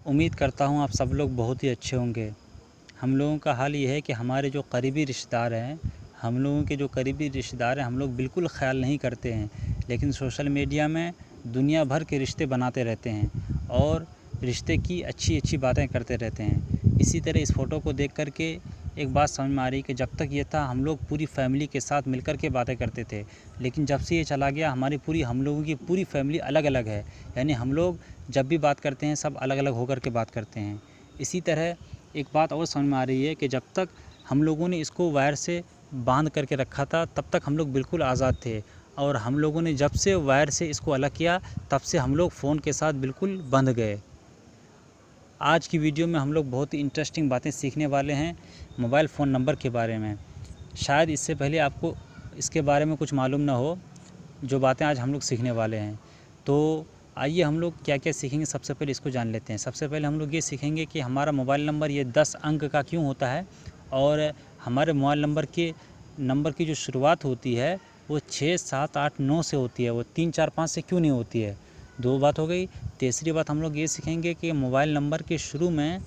उम्मीद करता हूँ आप सब लोग बहुत ही अच्छे होंगे। हम लोगों का हाल ये है कि हमारे जो करीबी रिश्तेदार हैं, हम लोगों के जो करीबी रिश्तेदार हैं, हम लोग बिल्कुल ख़्याल नहीं करते हैं, लेकिन सोशल मीडिया में दुनिया भर के रिश्ते बनाते रहते हैं और रिश्ते की अच्छी बातें करते रहते हैं। इसी तरह इस फ़ोटो को देख कर के एक बात समझ में आ रही कि जब तक ये था हम लोग पूरी फैमिली के साथ मिलकर के बातें करते थे, लेकिन जब से ये चला गया हम लोगों की पूरी फैमिली अलग-अलग है। यानी हम लोग जब भी बात करते हैं सब अलग-अलग होकर के बात करते हैं। इसी तरह एक बात और समझ में आ रही है कि जब तक हम लोगों ने इसको वायर से बांध करके रखा था तब तक हम लोग बिल्कुल आज़ाद थे, और हम लोगों ने जब से वायर से इसको अलग किया तब से हम लोग फ़ोन के साथ बिल्कुल बंध गए। आज की वीडियो में हम लोग बहुत ही इंटरेस्टिंग बातें सीखने वाले हैं मोबाइल फ़ोन नंबर के बारे में। शायद इससे पहले आपको इसके बारे में कुछ मालूम ना हो, जो बातें आज हम लोग सीखने वाले हैं। तो आइए हम लोग क्या क्या सीखेंगे, सबसे पहले इसको जान लेते हैं। सबसे पहले हम लोग ये सीखेंगे कि हमारा मोबाइल नंबर ये 10 अंक का क्यों होता है, और हमारे मोबाइल नंबर की जो शुरुआत होती है वो 6, 7, 8, 9 से होती है, वो 3, 4, 5 से क्यों नहीं होती है। दो बात हो गई। तीसरी बात हम लोग ये सीखेंगे कि मोबाइल नंबर के शुरू में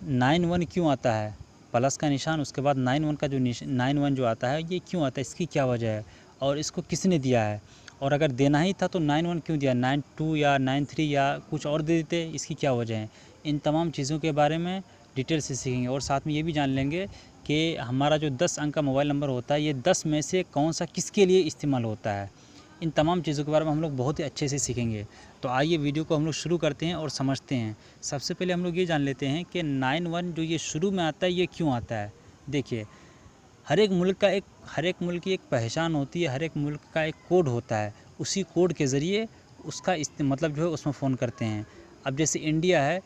91 क्यों आता है, प्लस का निशान, उसके बाद 91 का जो 91 जो आता है ये क्यों आता है, इसकी क्या वजह है और इसको किसने दिया है, और अगर देना ही था तो 91 क्यों दिया, 92 या 93 या कुछ और दे देते, इसकी क्या वजह है। इन तमाम चीज़ों के बारे में डिटेल से सीखेंगे, और साथ में ये भी जान लेंगे कि हमारा जो 10 अंक का मोबाइल नंबर होता है ये 10 में से कौन सा किसके लिए इस्तेमाल होता है। इन तमाम चीज़ों के बारे में हम लोग बहुत ही अच्छे से सीखेंगे। तो आइए वीडियो को हम लोग शुरू करते हैं और समझते हैं। सबसे पहले हम लोग ये जान लेते हैं कि 91 जो ये शुरू में आता है ये क्यों आता है। देखिए, हर एक मुल्क की एक पहचान होती है, हर एक मुल्क का एक कोड होता है। उसी कोड के ज़रिए उसका मतलब जो है उसमें फ़ोन करते हैं। अब जैसे इंडिया है,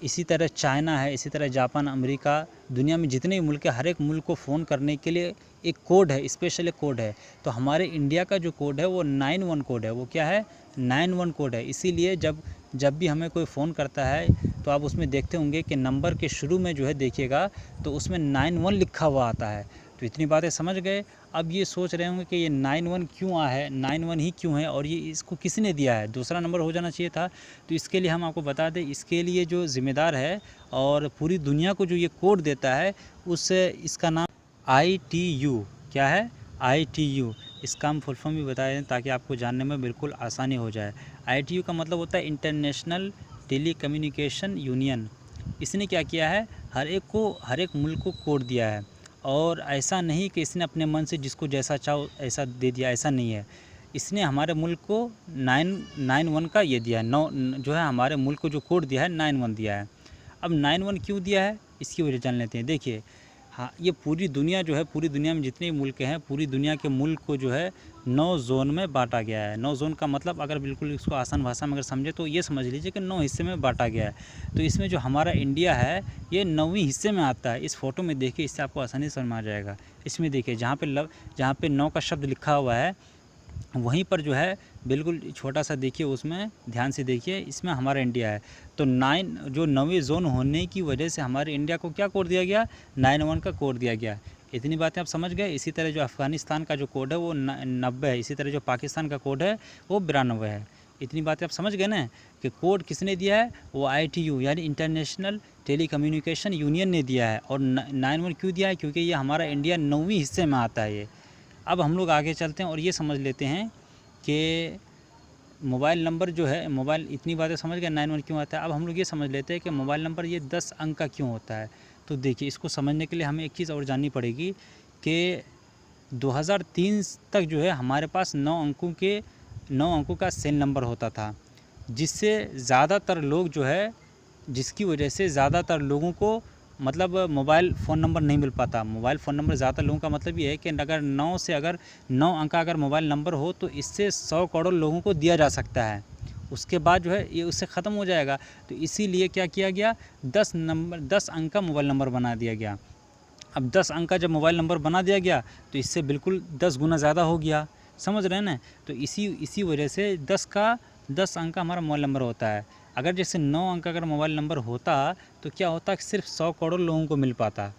इसी तरह चाइना है, इसी तरह जापान, अमेरिका, दुनिया में जितने भी मुल्क हैं, हर एक मुल्क को फ़ोन करने के लिए एक कोड है, स्पेशल एक कोड है। तो हमारे इंडिया का जो कोड है वो 91 कोड है। वो क्या है? 91 कोड है। इसीलिए जब भी हमें कोई फ़ोन करता है तो आप उसमें देखते होंगे कि नंबर के शुरू में जो है देखिएगा तो उसमें 91 लिखा हुआ आता है। तो इतनी बातें समझ गए। अब ये सोच रहे होंगे कि ये 91 क्यों आया है, 91 ही क्यों है, और ये इसको किसने दिया है, दूसरा नंबर हो जाना चाहिए था। तो इसके लिए हम आपको बता दें, इसके लिए जो ज़िम्मेदार है और पूरी दुनिया को जो ये कोड देता है इसका नाम ITU। क्या है? ITU। इसका हम फुल फॉर्म भी बता दें ताकि आपको जानने में बिल्कुल आसानी हो जाए। ITU का मतलब होता है इंटरनेशनल टेली कम्युनिकेशन यूनियन। इसने क्या किया है, हर एक मुल्क को कोड दिया है, और ऐसा नहीं कि इसने अपने मन से जिसको जैसा चाहो ऐसा दे दिया, ऐसा नहीं है। इसने हमारे मुल्क को 991 का ये दिया है, जो है हमारे मुल्क को जो कोड दिया है 91 दिया है। अब 91 क्यों दिया है इसकी वजह जान लेते हैं। देखिए, हाँ, ये पूरी दुनिया जो है, पूरी दुनिया में जितने मुल्क हैं, पूरी दुनिया के मुल्क को जो है 9 जोन में बांटा गया है। 9 जोन का मतलब अगर बिल्कुल इसको आसान भाषा में अगर समझे तो ये समझ लीजिए कि 9 हिस्से में बांटा गया है। तो इसमें जो हमारा इंडिया है ये 9वीं हिस्से में आता है। इस फोटो में देखिए, इससे आपको आसानी से समझ में आ जाएगा। इसमें देखिए, जहाँ पे 9 का शब्द लिखा हुआ है वहीं पर जो है बिल्कुल छोटा सा देखिए, उसमें ध्यान से देखिए, इसमें हमारा इंडिया है। तो 9वीं जोन होने की वजह से हमारे इंडिया को क्या कोड दिया गया, 91 का कोड दिया गया। इतनी बातें आप समझ गए। इसी तरह जो अफ़गानिस्तान का जो कोड है वो 90 है। इसी तरह जो पाकिस्तान का कोड है वो 92 है। इतनी बातें आप समझ गए ना कि कोड किसने दिया है, वो ITU यानी इंटरनेशनल टेली कम्युनिकेशन यूनियन ने दिया है। और 91 क्यों दिया है, क्योंकि ये हमारा इंडिया 9वीं हिस्से में आता है ये। अब हम लोग आगे चलते हैं और ये समझ लेते हैं कि मोबाइल नंबर जो है, मोबाइल, इतनी बातें समझ गए 91 क्यों आता है। अब हम लोग ये समझ लेते हैं कि मोबाइल नंबर ये 10 अंक का क्यों होता है। तो देखिए, इसको समझने के लिए हमें एक चीज़ और जाननी पड़ेगी कि 2003 तक जो है हमारे पास 9 अंकों का सेल नंबर होता था, जिसकी वजह से ज़्यादातर लोगों को मतलब मोबाइल फ़ोन नंबर नहीं मिल पाता। मोबाइल फ़ोन नंबर ज़्यादातर लोगों का मतलब ये है कि अगर 9 अंक का अगर मोबाइल नंबर हो तो इससे 100 करोड़ लोगों को दिया जा सकता है। उसके बाद जो है ये उससे ख़त्म हो जाएगा। तो इसीलिए क्या किया गया, 10 अंक का मोबाइल नंबर बना दिया गया। अब 10 अंक का जब मोबाइल नंबर बना दिया गया तो इससे बिल्कुल 10 गुना ज़्यादा हो गया। समझ रहे हैं ना। तो इसी वजह से 10 अंक का हमारा मोबाइल नंबर होता है। अगर जैसे 9 अंक का अगर मोबाइल नंबर होता तो क्या होता कि सिर्फ 100 करोड़ लोगों को मिल पाता।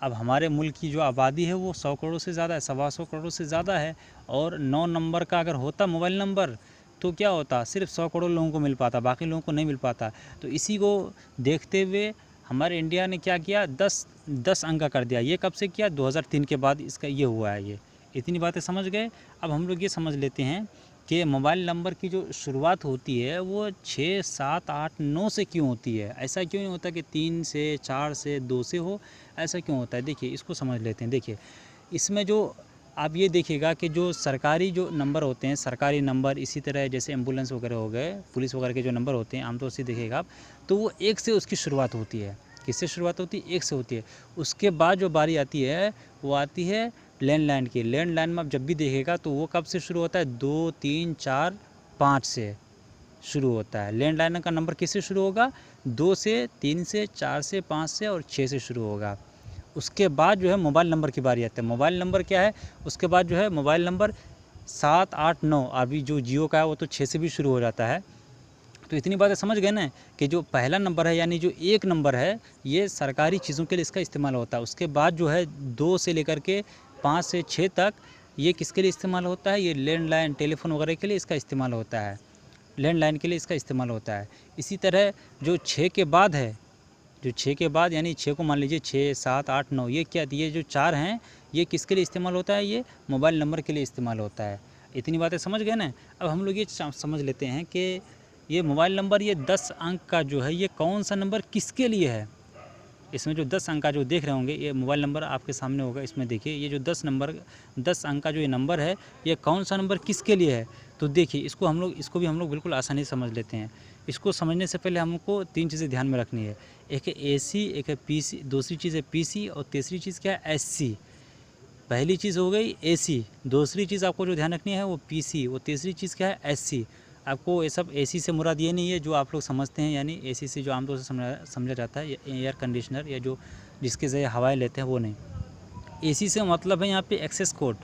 अब हमारे मुल्क की जो आबादी है वो 100 करोड़ से ज़्यादा है, 125 करोड़ से ज़्यादा है, और 9 नंबर का अगर होता मोबाइल नंबर तो क्या होता, सिर्फ 100 करोड़ लोगों को मिल पाता, बाकी लोगों को नहीं मिल पाता। तो इसी को देखते हुए हमारे इंडिया ने क्या किया, 10 अंक का कर दिया। ये कब से किया, 2003 के बाद इसका ये हुआ है। ये इतनी बातें समझ गए। अब हम लोग ये समझ लेते हैं कि मोबाइल नंबर की जो शुरुआत होती है वो 6, 7, 8, 9 से क्यों होती है। ऐसा क्यों नहीं होता कि 3 से, 4 से, 2 से हो, ऐसा क्यों होता है। देखिए इसको समझ लेते हैं। देखिए इसमें जो आप ये देखिएगा कि जो सरकारी जो नंबर होते हैं, सरकारी नंबर, इसी तरह जैसे एम्बुलेंस वगैरह हो गए, पुलिस वगैरह के जो नंबर होते हैं आमतौर से देखिएगा आप, तो वो 1 से उसकी शुरुआत होती है। किससे शुरुआत होती है, 1 से होती है। उसके बाद जो बारी आती है वो आती है लैंडलाइन की। लैंडलाइन में आप जब भी देखिएगा तो वो कब से शुरू होता है, 2, 3, 4, 5 से शुरू होता है। लैंडलाइन का नंबर किससे शुरू होगा, 2 से, 3 से, 4 से, 5 से और 6 से शुरू होगा। उसके बाद जो है मोबाइल नंबर की बारी आती है। मोबाइल नंबर क्या है, उसके बाद जो है मोबाइल नंबर 7, 8, 9, अभी जो जियो का है वो तो 6 से भी शुरू हो जाता है। तो इतनी बातें समझ गए ना कि जो पहला नंबर है यानी जो 1 नंबर है ये सरकारी चीज़ों के लिए इसका इस्तेमाल होता है। उसके बाद जो है 2 से लेकर के 5 से 6 तक ये किसके लिए इस्तेमाल होता है, ये लैंडलाइन, टेलीफोन वगैरह के लिए इसका इस्तेमाल होता है। लैंडलाइन के लिए इसका इस्तेमाल होता है। इसी तरह जो 6 के बाद है, जो 6 के बाद यानी 6 को मान लीजिए 6, 7, 8, 9, ये क्या, ये जो 4 हैं ये किसके लिए इस्तेमाल होता है, ये मोबाइल नंबर के लिए इस्तेमाल होता है। इतनी बातें समझ गए ना। अब हम लोग ये समझ लेते हैं कि ये मोबाइल नंबर, ये 10 अंक का जो है ये कौन सा नंबर किसके लिए है। इसमें जो 10 अंक का जो देख रहे होंगे ये मोबाइल नंबर आपके सामने होगा। इसमें देखिए ये जो 10 अंक का जो ये नंबर है ये कौन सा नंबर किसके लिए है। तो देखिए इसको भी हम लोग बिल्कुल आसानी से समझ लेते हैं। इसको समझने से पहले हमको 3 चीज़ें ध्यान में रखनी है। एक है AC, एक है PC, दूसरी चीज़ है PC और तीसरी चीज़ क्या है, SC। पहली चीज़ हो गई AC, दूसरी चीज़ आपको जो ध्यान रखनी है वो PC, वो तीसरी चीज़ क्या है, SC। आपको ये सब AC से मुराद ये नहीं है जो आप लोग समझते हैं, यानी AC से जो आमतौर से समझा जाता है एयर कंडीशनर या जो जिसके ज़रिए हवाएं लेते हैं वो नहीं। AC से मतलब है यहाँ पे एक्सेस कोड,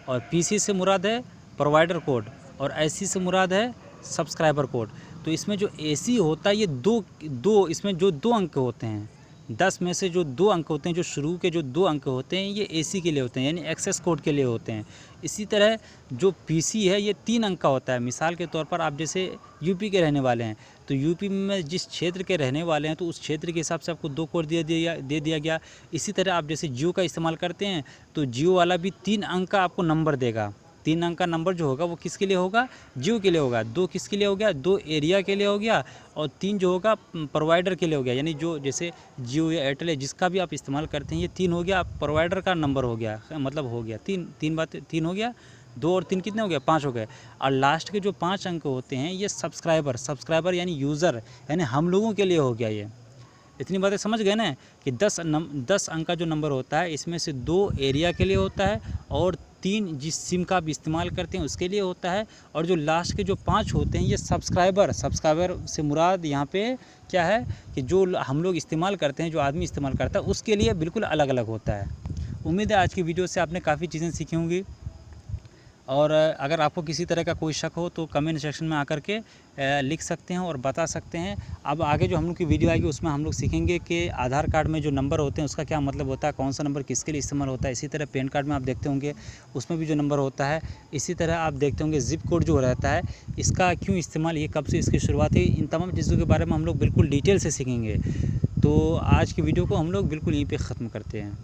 और PC से मुराद है प्रोवाइडर कोड, और SC से मुराद है सब्सक्राइबर कोड। तो इसमें जो AC होता है ये दो इसमें जो 2 अंक होते हैं, 10 में से जो 2 अंक होते हैं, जो शुरू के जो 2 अंक होते हैं ये AC के लिए होते हैं, यानी एक्सेस कोड के लिए होते हैं। इसी तरह जो PC है ये 3 अंक का होता है। मिसाल के तौर पर आप जैसे यूपी के रहने वाले हैं तो यूपी में जिस क्षेत्र के रहने वाले हैं तो उस क्षेत्र के हिसाब से आपको 2 कोड दे दिया गया। इसी तरह आप जैसे जियो का इस्तेमाल करते हैं तो जियो वाला भी 3 अंक का आपको नंबर देगा। 3 अंक का नंबर जो होगा वो किसके लिए होगा, जियो के लिए होगा। 2 किसके लिए हो गया, 2 एरिया के लिए हो गया, और 3 जो होगा प्रोवाइडर के लिए हो गया, यानी जो जैसे जियो या एयरटेल है जिसका भी आप इस्तेमाल करते हैं ये 3 हो गया, प्रोवाइडर का नंबर हो गया, मतलब हो गया 3 हो गया। 2 और 3 कितने हो गए, 5 हो गए। और लास्ट के जो 5 अंक होते हैं ये सब्सक्राइबर यानी यूज़र, यानी हम लोगों के लिए हो गया। ये इतनी बातें समझ गए ना कि 10 अंक का जो नंबर होता है इसमें से 2 एरिया के लिए होता है और 3 जिस सिम का आप इस्तेमाल करते हैं उसके लिए होता है, और जो लास्ट के जो 5 होते हैं ये सब्सक्राइबर से मुराद यहाँ पे क्या है कि जो हम लोग इस्तेमाल करते हैं, जो आदमी इस्तेमाल करता है उसके लिए बिल्कुल अलग अलग होता है। उम्मीद है आज की वीडियो से आपने काफ़ी चीज़ें सीखी होंगी, और अगर आपको किसी तरह का कोई शक हो तो कमेंट सेक्शन में आकर के लिख सकते हैं और बता सकते हैं। अब आगे जो हम लोग की वीडियो आएगी उसमें हम लोग सीखेंगे कि आधार कार्ड में जो नंबर होते हैं उसका क्या मतलब होता है, कौन सा नंबर किसके लिए इस्तेमाल होता है। इसी तरह पैन कार्ड में आप देखते होंगे उसमें भी जो नंबर होता है, इसी तरह आप देखते होंगे ज़िप कोड जो रहता है इसका क्यों इस्तेमाल, ये कब से इसकी शुरुआत हुई, इन तमाम चीज़ों के बारे में हम लोग बिल्कुल डिटेल से सीखेंगे। तो आज की वीडियो को हम लोग बिल्कुल यहीं पर ख़त्म करते हैं।